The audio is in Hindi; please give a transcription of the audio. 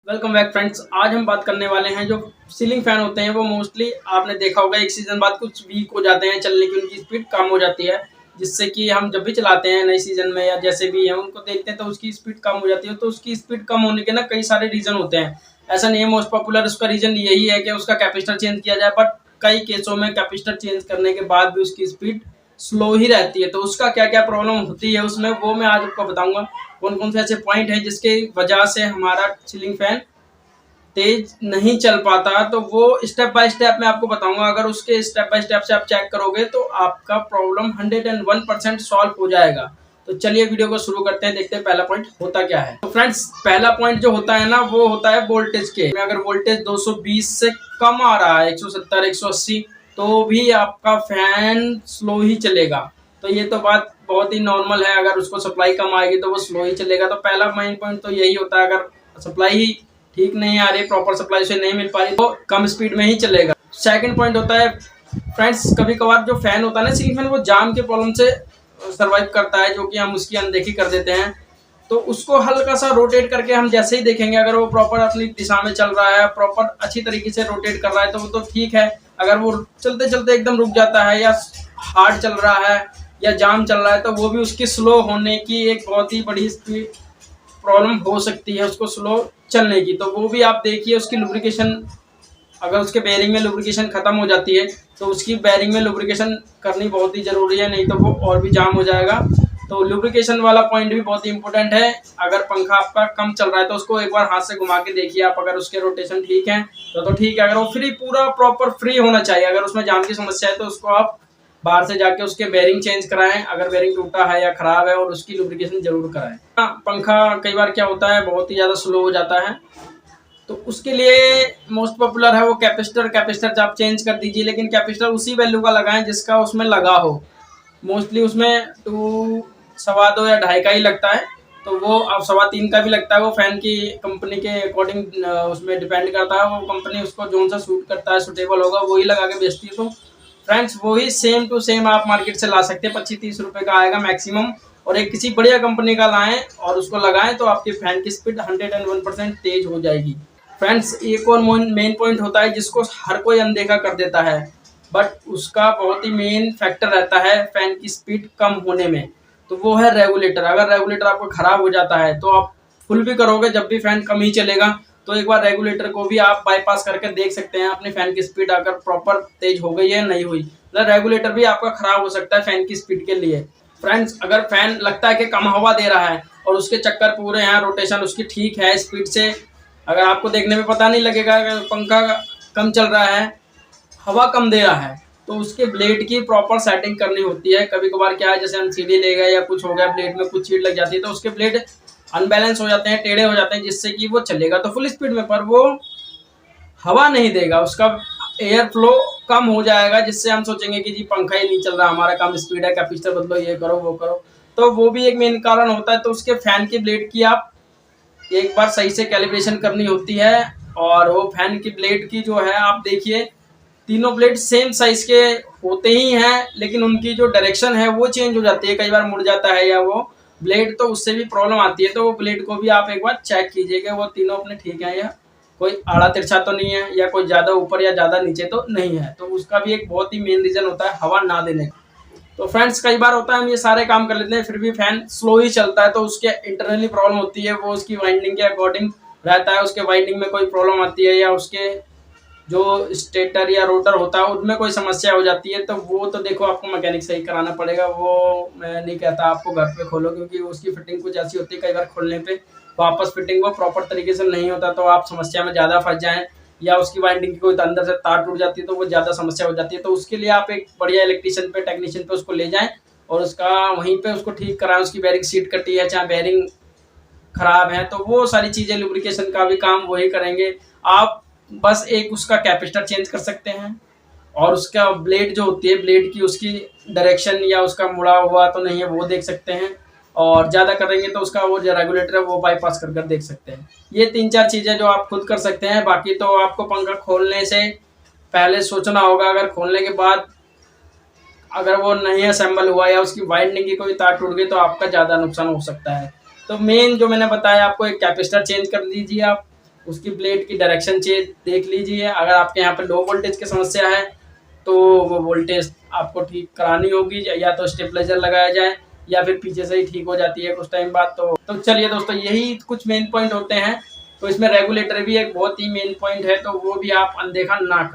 Welcome back friends. आज हम बात करने वाले हैं जो सीलिंग फैन होते हैं वो मोस्टली आपने देखा होगा एक सीजन बाद कुछ वीक हो जाते हैं, चलने की उनकी स्पीड कम हो जाती है, जिससे कि हम जब भी चलाते हैं नए सीजन में या जैसे भी हम उनको देखते हैं तो उसकी स्पीड कम हो जाती है। तो उसकी स्पीड कम होने के ना कई सारे रीजन होते हैं। ऐसा नहीं है मोस्ट पॉपुलर उसका रीजन यही है कि उसका कैपेसिटर चेंज किया जाए, बट कई केसों में कैपेसिटर चेंज करने के बाद भी उसकी स्पीड स्लो ही रहती है। तो उसका क्या क्या प्रॉब्लम होती है उसमें वो मैं आज आपको बताऊंगा। कौन कौन से ऐसे पॉइंट है जिसके वजह से हमारा सीलिंग फैन तेज नहीं चल पाता, तो वो स्टेप बाय स्टेप मैं आपको बताऊंगा। अगर उसके स्टेप बाय स्टेप से आप चेक करोगे तो आपका प्रॉब्लम 101% सॉल्व हो जाएगा। तो चलिए वीडियो को शुरू करते हैं, देखते हैं पहला पॉइंट होता क्या है। तो फ्रेंड्स, पहला पॉइंट जो होता है ना वो होता है वोल्टेज के में। अगर वोल्टेज 220 से कम आ रहा है, 170 180, तो भी आपका फैन स्लो ही चलेगा। तो ये तो बात बहुत ही नॉर्मल है। अगर उसको सप्लाई कम आएगी तो वो स्लो ही चलेगा। तो पहला मेन पॉइंट तो यही होता है, अगर सप्लाई ठीक नहीं आ रही, प्रॉपर सप्लाई से नहीं मिल पा रही, तो कम स्पीड में ही चलेगा। सेकंड पॉइंट होता है फ्रेंड्स, कभी कभार जो फैन होता है ना सीलिंग फैन, वो जाम के प्रॉब्लम से सरवाइव करता है, जो कि हम उसकी अनदेखी कर देते हैं। तो उसको हल्का सा रोटेट करके हम जैसे ही देखेंगे, अगर वो प्रॉपर अपनी दिशा में चल रहा है, प्रॉपर अच्छी तरीके से रोटेट कर रहा है तो वो तो ठीक है। अगर वो चलते चलते एकदम रुक जाता है या हार्ड चल रहा है या जाम चल रहा है, तो वो भी उसकी स्लो होने की एक बहुत ही बड़ी स्पीड प्रॉब्लम हो सकती है उसको स्लो चलने की। तो वो भी आप देखिए, उसकी लुब्रिकेशन, अगर उसके बेरिंग में लुब्रिकेशन खत्म हो जाती है तो उसकी बेरिंग में लुब्रिकेशन करनी बहुत ही ज़रूरी है, नहीं तो वो और भी जाम हो जाएगा। तो लुब्रिकेशन वाला पॉइंट भी बहुत ही इंपॉर्टेंट है। अगर पंखा आपका कम चल रहा है तो उसको एक बार हाथ से घुमा के देखिए आप, अगर उसके रोटेशन ठीक है तो ठीक है। अगर वो फ्री पूरा प्रॉपर फ्री होना चाहिए। अगर उसमें जाम की समस्या है तो उसको आप बाहर से जाके उसके बेरिंग चेंज कराएं, अगर बेरिंग टूटा है या खराब है, और उसकी लुब्रिकेशन जरूर कराएं। पंखा कई बार क्या होता है बहुत ही ज़्यादा स्लो हो जाता है, तो उसके लिए मोस्ट पॉपुलर है वो कैपेसिटर। कैपेसिटर आप चेंज कर दीजिए, लेकिन कैपेसिटर उसी वैल्यू का लगाएं जिसका उसमें लगा हो। मोस्टली उसमें 2 सवा 2 या ढाई का ही लगता है, तो वो अब 3.25 का भी लगता है। वो फैन की कंपनी के अकॉर्डिंग उसमें डिपेंड करता है। वो कंपनी उसको जो सा सूट करता है, सुटेबल होगा, वही लगा के बेचती है। तो फ्रेंड्स, वही सेम टू सेम आप मार्केट से ला सकते हैं, 25-30 रुपए का आएगा मैक्सिमम। और एक किसी बढ़िया कंपनी का लाएं और उसको लगाएं तो आपके फैन की स्पीड 101% तेज हो जाएगी। फ्रेंड्स, एक और मेन पॉइंट होता है जिसको हर कोई अनदेखा कर देता है, बट उसका बहुत ही मेन फैक्टर रहता है फैन की स्पीड कम होने में। तो वो है रेगुलेटर। अगर रेगुलेटर आपको खराब हो जाता है तो आप फुल भी करोगे जब भी फैन कम ही चलेगा। तो एक बार रेगुलेटर को भी आप बाईपास करके देख सकते हैं अपनी फैन की स्पीड अगर प्रॉपर तेज हो गई है नहीं हुई। मतलब रेगुलेटर भी आपका खराब हो सकता है फैन की स्पीड के लिए। फ्रेंड्स, अगर फैन लगता है कि कम हवा दे रहा है और उसके चक्कर पूरे हैं, रोटेशन उसकी ठीक है स्पीड से, अगर आपको देखने में पता नहीं लगेगा पंखा कम चल रहा है, हवा कम दे रहा है, तो उसके ब्लेड की प्रॉपर सेटिंग करनी होती है। कभी कभार क्या है, जैसे हम सीढ़ी ले गए या कुछ हो गया, ब्लेड में कुछ चीट लग जाती है तो उसके ब्लेड अनबैलेंस हो जाते हैं, टेढ़े हो जाते हैं, जिससे कि वो चलेगा तो फुल स्पीड में, पर वो हवा नहीं देगा, उसका एयर फ्लो कम हो जाएगा, जिससे हम सोचेंगे कि जी पंखा ही नहीं चल रहा, हमारा कम स्पीड है, कैपेसिटर बदलो, ये करो वो करो। तो वो भी एक मेन कारण होता है। तो उसके फैन की ब्लेड की आप एक बार सही से कैलिब्रेशन करनी होती है। और वो फैन की ब्लेड की जो है आप देखिए, तीनों ब्लेड सेम साइज के होते ही हैं, लेकिन उनकी जो डायरेक्शन है वो चेंज हो जाती है, कई बार मुड़ जाता है या वो ब्लेड, तो उससे भी प्रॉब्लम आती है। तो वो ब्लेड को भी आप एक बार चेक कीजिएगा वो तीनों अपने ठीक है, या कोई आड़ा तिरछा तो नहीं है, या कोई ज़्यादा ऊपर या ज़्यादा नीचे तो नहीं है। तो उसका भी एक बहुत ही मेन रीज़न होता है हवा ना देने का। तो फ्रेंड्स, कई बार होता है हम ये सारे काम कर लेते हैं फिर भी फैन स्लो ही चलता है, तो उसके इंटरनली प्रॉब्लम होती है, वो उसकी वाइंडिंग के अकॉर्डिंग रहता है। उसके वाइंडिंग में कोई प्रॉब्लम आती है, या उसके जो स्टेटर या रोटर होता है उनमें कोई समस्या हो जाती है, तो वो तो देखो आपको मैकेनिक सही कराना पड़ेगा। वो मैं नहीं कहता आपको घर पे खोलो, क्योंकि उसकी फिटिंग कुछ ऐसी होती है, कई बार खोलने पे वापस फिटिंग वो प्रॉपर तरीके से नहीं होता, तो आप समस्या में ज़्यादा फंस जाएं, या उसकी वाइंडिंग की कोई अंदर से तार टूट जाती है तो वो ज़्यादा समस्या हो जाती है। तो उसके लिए आप एक बढ़िया इलेक्ट्रीशियन पे, टेक्नीशियन पे उसको ले जाएं और उसका वहीं पे उसको ठीक कराएं। उसकी बेरिंग सीट कटी है, चाहे बेरिंग खराब है, तो वो सारी चीज़ें, लुब्रिकेशन का भी काम वही करेंगे। आप बस एक उसका कैपेसिटर चेंज कर सकते हैं, और उसका ब्लेड जो होती है, ब्लेड की उसकी डायरेक्शन या उसका मुड़ा हुआ तो नहीं है वो देख सकते हैं। और ज़्यादा करेंगे तो उसका वो जो रेगुलेटर है वो बाईपास कर देख सकते हैं। ये 3-4 चीज़ें जो आप खुद कर सकते हैं। बाकी तो आपको पंखा खोलने से पहले सोचना होगा, अगर खोलने के बाद अगर वो नहीं असेंबल हुआ या उसकी वाइंडिंग की कोई तार टूट गई तो आपका ज़्यादा नुकसान हो सकता है। तो मेन जो मैंने बताया आपको, एक कैपेसिटर चेंज कर दीजिए आप, उसकी ब्लेड की डायरेक्शन चेंज देख लीजिए। अगर आपके यहाँ पर लो वोल्टेज की समस्या है तो वो वोल्टेज आपको ठीक करानी होगी, या तो स्टेबलाइजर लगाया जाए या फिर पीछे से ही ठीक हो जाती है कुछ टाइम बाद। तो चलिए दोस्तों, यही कुछ मेन पॉइंट होते हैं। तो इसमें रेगुलेटर भी एक बहुत ही मेन पॉइंट है, तो वो भी आप अनदेखा ना करें।